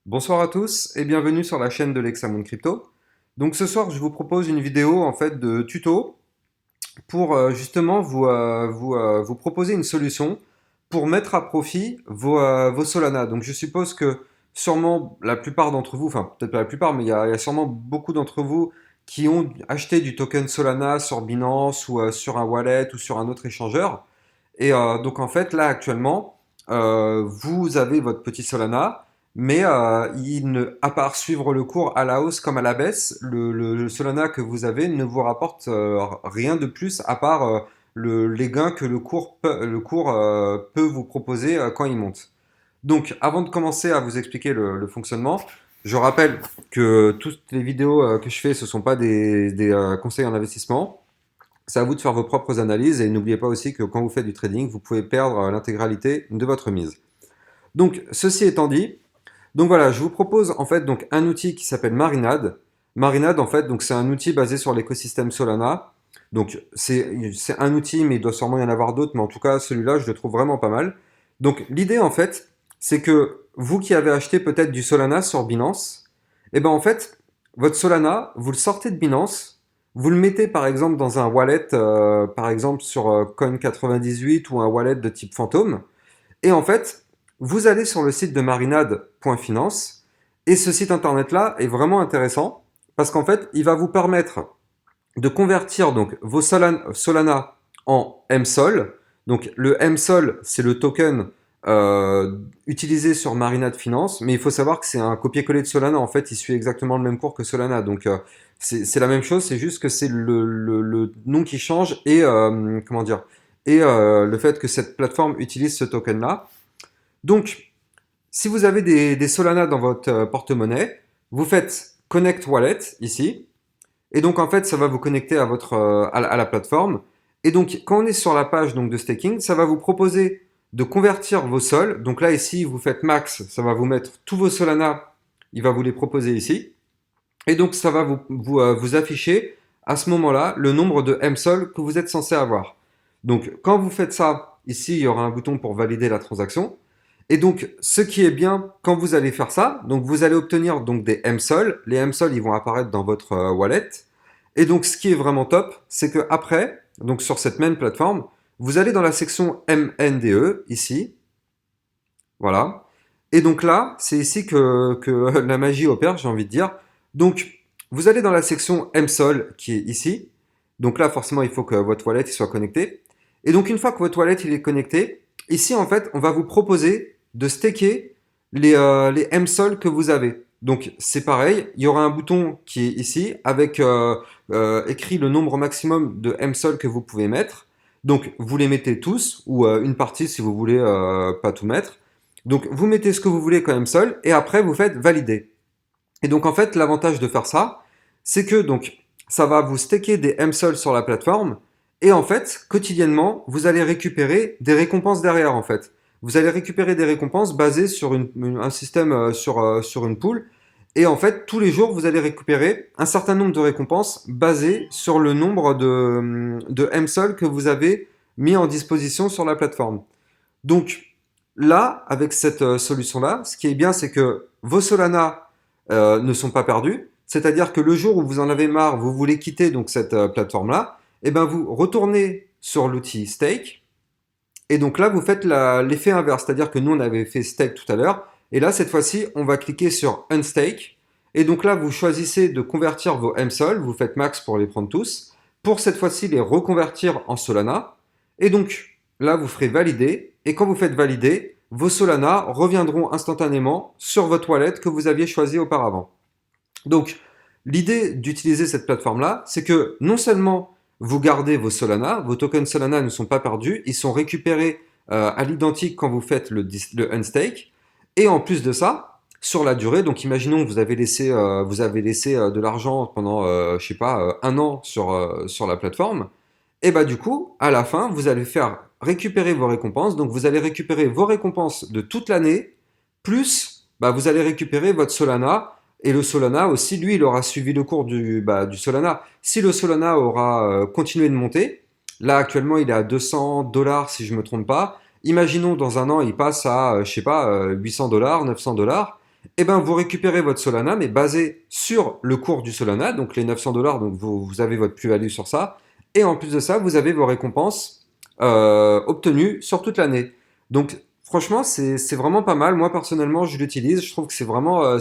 Bonsoir à tous et bienvenue sur la chaîne de l'Hexamonde Crypto. Donc ce soir, je vous propose une vidéo en fait de tuto pour justement vous proposer une solution pour mettre à profit vos Solana. Donc je suppose que sûrement la plupart d'entre vous, enfin peut-être pas la plupart, mais il y a sûrement beaucoup d'entre vous qui ont acheté du token Solana sur Binance ou sur un wallet ou sur un autre échangeur. Et donc en fait, là actuellement, vous avez votre petit Solana, mais à part suivre le cours à la hausse comme à la baisse, le Solana que vous avez ne vous rapporte rien de plus à part les gains que le cours peut vous proposer quand il monte. Donc avant de commencer à vous expliquer le fonctionnement, je rappelle que toutes les vidéos que je fais, ce ne sont pas des conseils en investissement. C'est à vous de faire vos propres analyses et n'oubliez pas aussi que quand vous faites du trading, vous pouvez perdre l'intégralité de votre mise. Donc, ceci étant dit, donc voilà, je vous propose en fait donc un outil qui s'appelle Marinade. Marinade en fait, donc c'est un outil basé sur l'écosystème Solana. Donc c'est un outil, mais il doit sûrement y en avoir d'autres, mais en tout cas celui-là, je le trouve vraiment pas mal. Donc l'idée en fait, c'est que vous qui avez acheté peut-être du Solana sur Binance, et ben en fait, votre Solana, vous le sortez de Binance, vous le mettez par exemple dans un wallet, par exemple sur Coin98 ou un wallet de type Phantom, et en fait, vous allez sur le site de marinade.finance, et ce site internet-là est vraiment intéressant, parce qu'en fait, il va vous permettre de convertir donc vos Solana en MSOL. Donc le MSOL, c'est le token utilisé sur Marinade Finance, mais il faut savoir que c'est un copier-coller de Solana. En fait, il suit exactement le même cours que Solana. Donc c'est la même chose, c'est juste que c'est le nom qui change et comment dire et le fait que cette plateforme utilise ce token-là. Donc, si vous avez des Solana dans votre porte-monnaie, vous faites Connect Wallet ici. Et donc, en fait, ça va vous connecter à la plateforme. Et donc, quand on est sur la page donc, de staking, ça va vous proposer de convertir vos sols. Donc là, ici, vous faites max, ça va vous mettre tous vos Solana, il va vous les proposer ici. Et donc, ça va vous afficher à ce moment-là le nombre de MSOL que vous êtes censé avoir. Donc, quand vous faites ça, ici, il y aura un bouton pour valider la transaction. Et donc, ce qui est bien quand vous allez faire ça, donc vous allez obtenir donc des MSOL. Les MSOL, ils vont apparaître dans votre wallet. Et donc, ce qui est vraiment top, c'est que après, donc sur cette même plateforme, vous allez dans la section MNDE ici, voilà. Et donc là, c'est ici que la magie opère, j'ai envie de dire. Donc, vous allez dans la section MSOL qui est ici. Donc là, forcément, il faut que votre wallet soit connecté. Et donc, une fois que votre wallet il est connecté, ici, en fait, on va vous proposer de staker les MSOL que vous avez. Donc, c'est pareil, il y aura un bouton qui est ici avec écrit le nombre maximum de MSOL que vous pouvez mettre. Donc, vous les mettez tous ou une partie si vous voulez pas tout mettre. Donc, vous mettez ce que vous voulez quand même seul et après, vous faites valider. Et donc, en fait, l'avantage de faire ça, c'est que donc, ça va vous staker des MSOL sur la plateforme et en fait, quotidiennement, vous allez récupérer des récompenses derrière en fait. Vous allez récupérer des récompenses basées sur un système, sur une pool. Et en fait, tous les jours, vous allez récupérer un certain nombre de récompenses basées sur le nombre de MSOL que vous avez mis en disposition sur la plateforme. Donc, là, avec cette solution-là, ce qui est bien, c'est que vos Solana ne sont pas perdus. C'est-à-dire que le jour où vous en avez marre, vous voulez quitter donc cette plateforme-là, et ben vous retournez sur l'outil stake. Et donc là, vous faites l'effet inverse. C'est-à-dire que nous, on avait fait stake tout à l'heure. Et là, cette fois-ci, on va cliquer sur unstake. Et donc là, vous choisissez de convertir vos MSOL. Vous faites max pour les prendre tous. Pour cette fois-ci, les reconvertir en Solana. Et donc là, vous ferez valider. Et quand vous faites valider, vos Solana reviendront instantanément sur votre wallet que vous aviez choisi auparavant. Donc, l'idée d'utiliser cette plateforme-là, c'est que non seulement vous gardez vos Solana, vos tokens Solana ne sont pas perdus, ils sont récupérés à l'identique quand vous faites le unstake. Et en plus de ça, sur la durée, donc imaginons que vous avez laissé de l'argent pendant, je sais pas, un an sur la plateforme. Et bah du coup, à la fin, vous allez faire récupérer vos récompenses. Donc vous allez récupérer vos récompenses de toute l'année, plus bah, vous allez récupérer votre Solana. Et le Solana aussi, lui, il aura suivi le cours du Solana. Si le Solana aura continué de monter, là actuellement il est à 200 dollars si je me trompe pas. Imaginons dans un an il passe à, je sais pas, 800 dollars, 900 dollars. et ben vous récupérez votre Solana, mais basé sur le cours du Solana, donc les 900 $, donc vous avez votre plus-value sur ça, et en plus de ça, vous avez vos récompenses obtenues sur toute l'année. Donc franchement, c'est vraiment pas mal. Moi personnellement, je l'utilise, je trouve que c'est vraiment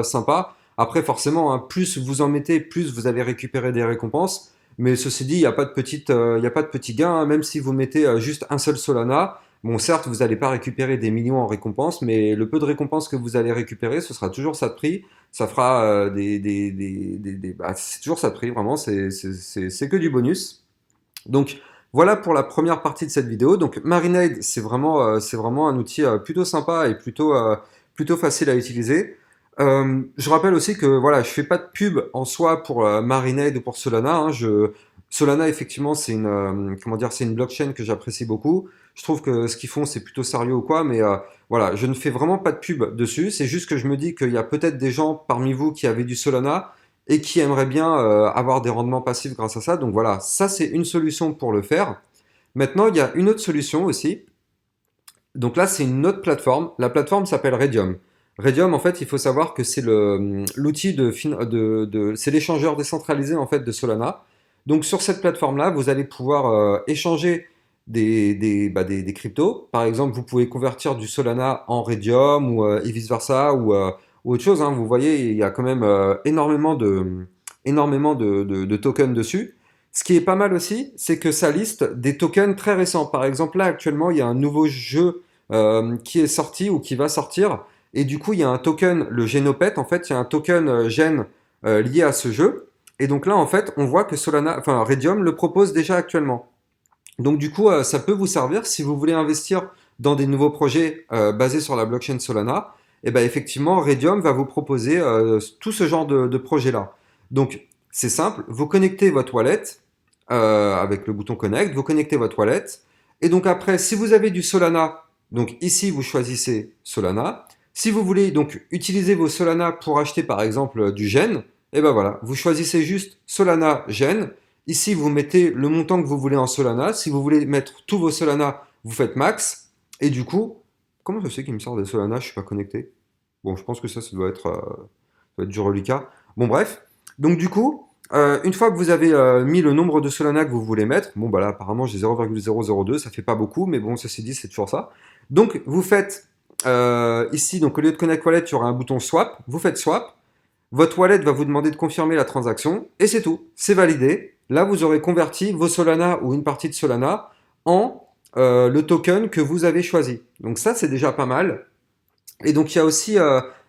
sympa. Après, forcément, hein, plus vous en mettez, plus vous allez récupérer des récompenses. Mais ceci dit, il n'y a pas de il y a pas de petit gain, hein. Même si vous mettez juste un seul Solana, bon, certes, vous n'allez pas récupérer des millions en récompense, mais le peu de récompenses que vous allez récupérer, ce sera toujours ça de prix. Ça fera bah, c'est toujours ça de prix, vraiment, c'est que du bonus. Donc voilà pour la première partie de cette vidéo. Donc Marinade, c'est vraiment un outil plutôt sympa et plutôt facile à utiliser. Je rappelle aussi que voilà, je fais pas de pub en soi pour Marinade ou pour Solana, hein. Solana effectivement c'est comment dire, c'est une blockchain que j'apprécie beaucoup. Je trouve que ce qu'ils font c'est plutôt sérieux ou quoi, mais voilà, je ne fais vraiment pas de pub dessus. C'est juste que je me dis qu'il y a peut-être des gens parmi vous qui avaient du Solana et qui aimeraient bien avoir des rendements passifs grâce à ça. Donc voilà, ça c'est une solution pour le faire. Maintenant, il y a une autre solution aussi. Donc là, c'est une autre plateforme. La plateforme s'appelle Redium. Redium, en fait, il faut savoir que c'est l'outil c'est l'échangeur décentralisé en fait de Solana. Donc sur cette plateforme-là, vous allez pouvoir échanger des cryptos. Par exemple, vous pouvez convertir du Solana en Redium et vice-versa ou autre chose, hein. Vous voyez, il y a quand même énormément de tokens dessus. Ce qui est pas mal aussi, c'est que ça liste des tokens très récents. Par exemple, là, actuellement, il y a un nouveau jeu qui est sorti ou qui va sortir. Et du coup, il y a un token, le Genopet, en fait, il y a un token Gen lié à ce jeu. Et donc là, en fait, on voit que Redium le propose déjà actuellement. Donc du coup, ça peut vous servir si vous voulez investir dans des nouveaux projets basés sur la blockchain Solana. Et ben effectivement, Redium va vous proposer tout ce genre de projet-là. Donc c'est simple, vous connectez votre wallet avec le bouton Connect, vous connectez votre wallet. Et donc après, si vous avez du Solana, donc ici vous choisissez Solana. Si vous voulez donc utiliser vos Solana pour acheter par exemple du Gen, et ben voilà, vous choisissez juste Solana Gen. Ici, vous mettez le montant que vous voulez en Solana. Si vous voulez mettre tous vos Solana, vous faites max. Et du coup, comment je sais qu'il me sort des Solana? Je suis pas connecté. Bon, je pense que ça doit être du reliquat. Bon, bref. Donc, du coup, une fois que vous avez mis le nombre de Solana que vous voulez mettre, bon, bah là, apparemment, j'ai 0,002, ça fait pas beaucoup, mais bon, ceci dit, c'est toujours ça. Donc, vous faites ici, donc au lieu de Connect Wallet, il y aura un bouton Swap. Vous faites Swap. Votre wallet va vous demander de confirmer la transaction et c'est tout. C'est validé. Là, vous aurez converti vos Solana ou une partie de Solana en le token que vous avez choisi. Donc ça, c'est déjà pas mal. Et donc, il y a aussi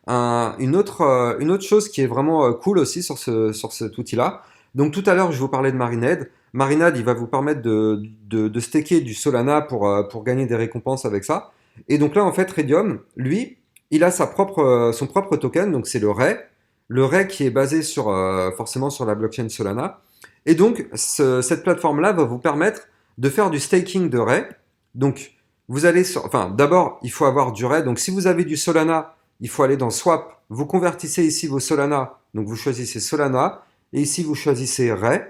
une autre chose qui est vraiment cool aussi sur cet outil-là. Donc, tout à l'heure, je vous parlais de Marinade. Marinade, il va vous permettre de staker du Solana pour gagner des récompenses avec ça. Et donc là, en fait, Redium, lui, il a son propre token, donc c'est le Ray. Le Ray qui est basé forcément sur la blockchain Solana. Et donc, cette plateforme-là va vous permettre de faire du staking de Ray. Donc, enfin, d'abord, il faut avoir du Ray. Donc, si vous avez du Solana, il faut aller dans Swap. Vous convertissez ici vos Solana. Donc, vous choisissez Solana. Et ici, vous choisissez Ray.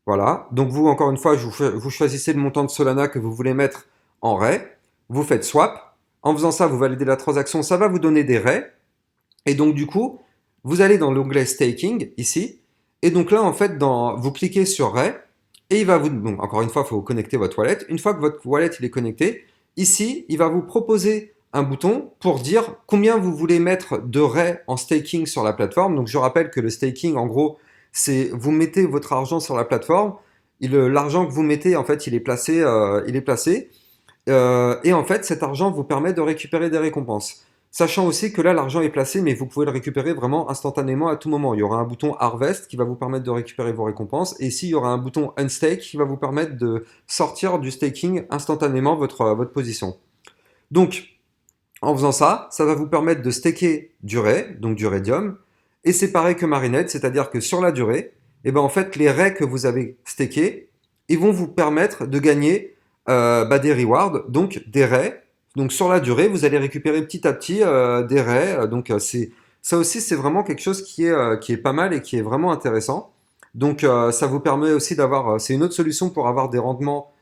Voilà. Donc, vous, encore une fois, vous choisissez le montant de Solana que vous voulez mettre en Ray. Vous faites Swap. En faisant ça, vous validez la transaction. Ça va vous donner des Ray. Et donc, du coup, vous allez dans l'onglet Staking, ici. Et donc là, en fait, vous cliquez sur Ray. Et il va donc encore une fois, il faut connecter votre wallet. Une fois que votre wallet il est connecté, ici, il va vous proposer un bouton pour dire combien vous voulez mettre de Ray en staking sur la plateforme. Donc je rappelle que le staking, en gros, c'est vous mettez votre argent sur la plateforme. L'argent que vous mettez, en fait, il est placé, et en fait, cet argent vous permet de récupérer des récompenses. Sachant aussi que là, l'argent est placé, mais vous pouvez le récupérer vraiment instantanément à tout moment. Il y aura un bouton Harvest qui va vous permettre de récupérer vos récompenses. Et ici, il y aura un bouton Unstake qui va vous permettre de sortir du staking instantanément votre position. Donc, en faisant ça, ça va vous permettre de staker du Ray, donc du Redium. Et c'est pareil que Marinade, c'est-à-dire que sur la durée, et ben en fait, les Rays que vous avez stakés, ils vont vous permettre de gagner des rewards, donc des Rays. Donc sur la durée, vous allez récupérer petit à petit des Rays. Donc ça aussi, c'est vraiment quelque chose qui est pas mal et qui est vraiment intéressant. Donc ça vous permet aussi c'est une autre solution pour avoir des rendements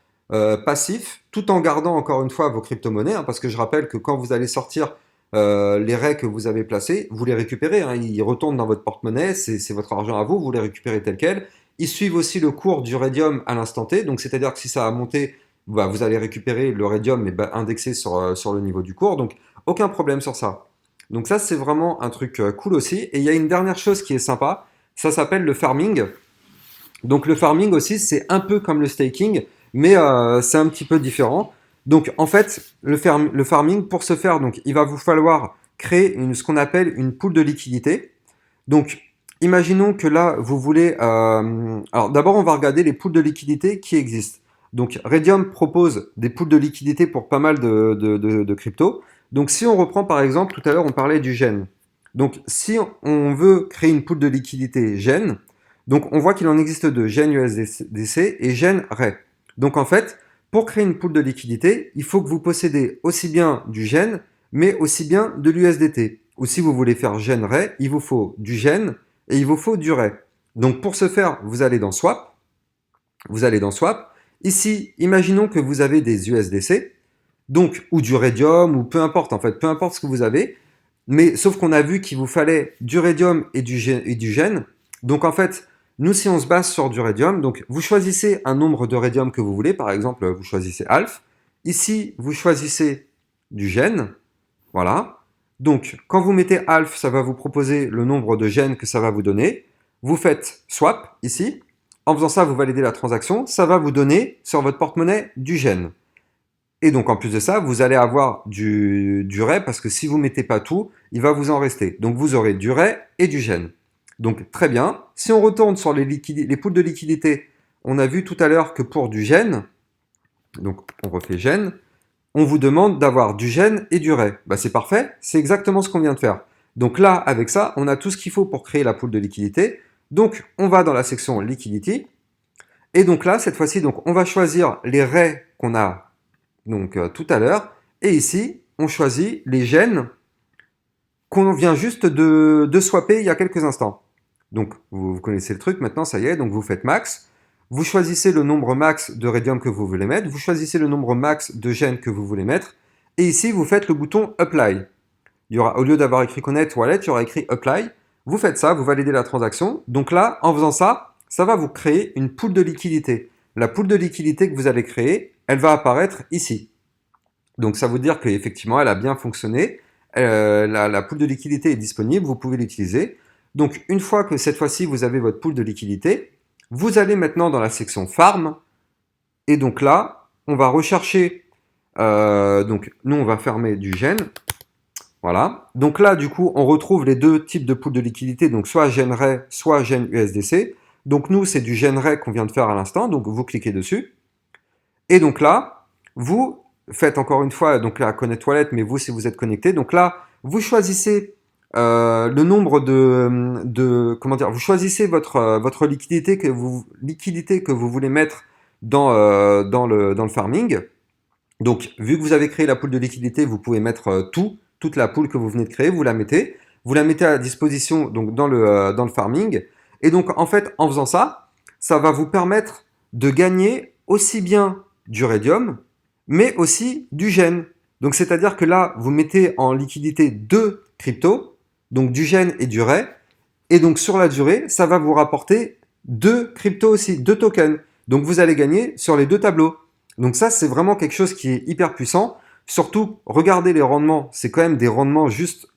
passifs, tout en gardant encore une fois vos crypto-monnaies, hein, parce que je rappelle que quand vous allez sortir les raies que vous avez placés, vous les récupérez, hein, ils retournent dans votre porte-monnaie, c'est votre argent à vous, vous les récupérez tel quel. Ils suivent aussi le cours du radium à l'instant T, donc c'est-à-dire que si ça a monté, bah, vous allez récupérer le radium mais bah, indexé sur le niveau du cours, donc aucun problème sur ça. Donc ça c'est vraiment un truc cool aussi. Et il y a une dernière chose qui est sympa, ça s'appelle le farming. Donc le farming aussi, c'est un peu comme le staking, mais c'est un petit peu différent. Donc en fait, le farming, pour ce faire, donc, il va vous falloir créer ce qu'on appelle une pool de liquidité. Donc imaginons que là, vous voulez... alors d'abord, on va regarder les pools de liquidité qui existent. Donc Radium propose des pools de liquidité pour pas mal de cryptos. Donc si on reprend par exemple, tout à l'heure, on parlait du GEN. Donc si on veut créer une pool de liquidité GEN, donc on voit qu'il en existe deux, GEN USDC et GEN RAY. Donc en fait, pour créer une pool de liquidité, il faut que vous possédez aussi bien du GEN, mais aussi bien de l'USDT. Ou si vous voulez faire GEN RAY, il vous faut du GEN et il vous faut du RAY. Donc pour ce faire, vous allez dans Swap. Vous allez dans Swap. Ici, imaginons que vous avez des USDC, donc ou du Radium, ou peu importe en fait, peu importe ce que vous avez. Mais sauf qu'on a vu qu'il vous fallait du Radium et du GEN. Donc en fait, nous, si on se base sur du Radium, donc vous choisissez un nombre de Radium que vous voulez, par exemple, vous choisissez alpha. Ici, vous choisissez du GEN, voilà. Donc, quand vous mettez alpha, ça va vous proposer le nombre de GEN que ça va vous donner. Vous faites swap, ici. En faisant ça, vous validez la transaction. Ça va vous donner, sur votre porte-monnaie, du GEN. Et donc, en plus de ça, vous allez avoir du RAY, parce que si vous ne mettez pas tout, il va vous en rester. Donc, vous aurez du RAY et du GEN. Donc très bien. Si on retourne sur les pools de liquidité, on a vu tout à l'heure que pour du GEN, donc on refait GEN, on vous demande d'avoir du GEN et du RAY. Bah, c'est parfait, c'est exactement ce qu'on vient de faire. Donc là, avec ça, on a tout ce qu'il faut pour créer la pool de liquidité. Donc on va dans la section Liquidity. Et donc là, cette fois-ci, donc on va choisir les RAY qu'on a donc, tout à l'heure. Et ici, on choisit les GEN qu'on vient juste de swapper il y a quelques instants. Donc, vous connaissez le truc, maintenant, ça y est, donc vous faites max. Vous choisissez le nombre max de Radium que vous voulez mettre. Vous choisissez le nombre max de GEN que vous voulez mettre. Et ici, vous faites le bouton Apply. Il y aura, au lieu d'avoir écrit Connect Wallet, il y aura écrit Apply. Vous faites ça, vous validez la transaction. Donc là, en faisant ça, ça va vous créer une pool de liquidité. La pool de liquidité que vous allez créer, elle va apparaître ici. Donc ça veut dire qu'effectivement, elle a bien fonctionné. La pool de liquidité est disponible, vous pouvez l'utiliser. Donc une fois que cette fois-ci, vous avez votre pool de liquidité, vous allez maintenant dans la section Farm. Et donc là, on va rechercher, donc nous on va fermer du GEN. Voilà. Donc là, du coup, on retrouve les deux types de pool de liquidité, donc soit GEN RAY, soit GEN USDC. Donc nous, c'est du GEN RAY qu'on vient de faire à l'instant, donc vous cliquez dessus. Et donc là, vous faites encore une fois, donc là, Connect Wallet, mais vous, si vous êtes connecté, donc là, vous choisissez le nombre comment dire, vous choisissez votre liquidité que vous voulez mettre dans le farming. Donc, vu que vous avez créé la pool de liquidité, vous pouvez mettre toute la pool que vous venez de créer, vous la mettez à disposition donc dans le farming. Et donc, en fait, en faisant ça, ça va vous permettre de gagner aussi bien du Radium, mais aussi du GEN. Donc, c'est-à-dire que là, vous mettez en liquidité deux cryptos, donc du GEN et du RAY, et donc sur la durée, ça va vous rapporter deux cryptos aussi, deux tokens. Donc, vous allez gagner sur les deux tableaux. Donc ça, c'est vraiment quelque chose qui est hyper puissant. Surtout, regardez les rendements, c'est quand même des rendements juste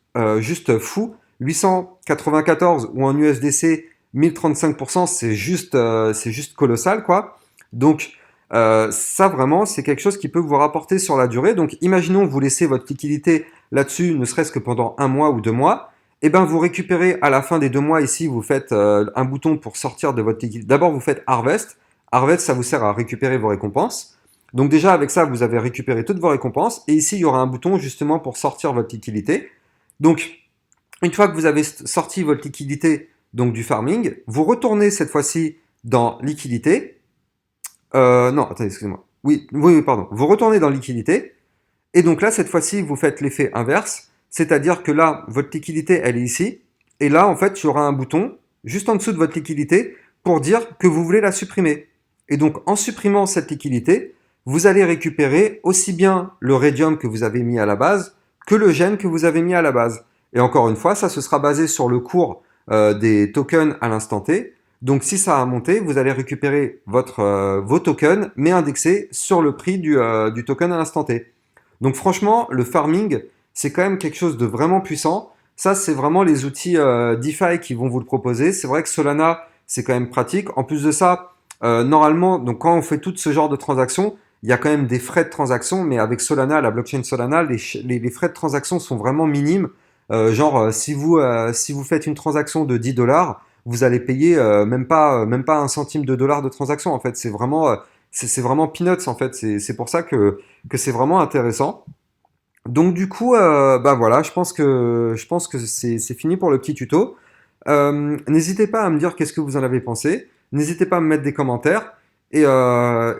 fous. 894 ou en USDC 1035%, c'est juste colossal, quoi. Donc ça vraiment, c'est quelque chose qui peut vous rapporter sur la durée. Donc imaginons vous laissez votre liquidité là-dessus, ne serait-ce que pendant 1 mois ou 2 mois. Et ben vous récupérez à la fin des 2 mois ici, vous faites un bouton pour sortir de votre liquidité. D'abord vous faites Harvest. Harvest, ça vous sert à récupérer vos récompenses. Donc déjà avec ça, vous avez récupéré toutes vos récompenses. Et ici, il y aura un bouton justement pour sortir votre liquidité. Donc une fois que vous avez sorti votre liquidité donc du farming, vous retournez cette fois-ci dans liquidité. Non, attendez, excusez-moi. Oui, pardon. Vous retournez dans liquidité. Et donc là, cette fois-ci, vous faites l'effet inverse. C'est-à-dire que là, votre liquidité, elle est ici. Et là, en fait, il y aura un bouton juste en dessous de votre liquidité pour dire que vous voulez la supprimer. Et donc, en supprimant cette liquidité, vous allez récupérer aussi bien le Radium que vous avez mis à la base que le gène que vous avez mis à la base. Et encore une fois, ça se sera basé sur le cours des tokens à l'instant T. Donc si ça a monté, vous allez récupérer vos tokens, mais indexés sur le prix du token à l'instant T. Donc franchement, le farming, c'est quand même quelque chose de vraiment puissant. Ça, c'est vraiment les outils DeFi qui vont vous le proposer. C'est vrai que Solana, c'est quand même pratique. En plus de ça, normalement, donc quand on fait tout ce genre de transactions, il y a quand même des frais de transaction, mais avec Solana, la blockchain Solana, les frais de transaction sont vraiment minimes. Si vous faites une transaction de 10 dollars, vous allez payer même pas un centime de dollar de transaction. En fait, c'est vraiment peanuts. En fait, c'est pour ça que c'est vraiment intéressant. Donc du coup, bah voilà, je pense que c'est fini pour le petit tuto. N'hésitez pas à me dire qu'est-ce que vous en avez pensé. N'hésitez pas à me mettre des commentaires. Et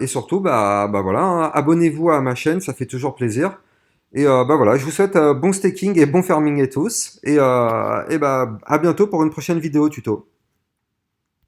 surtout, bah voilà, hein, abonnez-vous à ma chaîne, ça fait toujours plaisir. Bah voilà, je vous souhaite bon staking et bon farming à tous. Et bah à bientôt pour une prochaine vidéo tuto.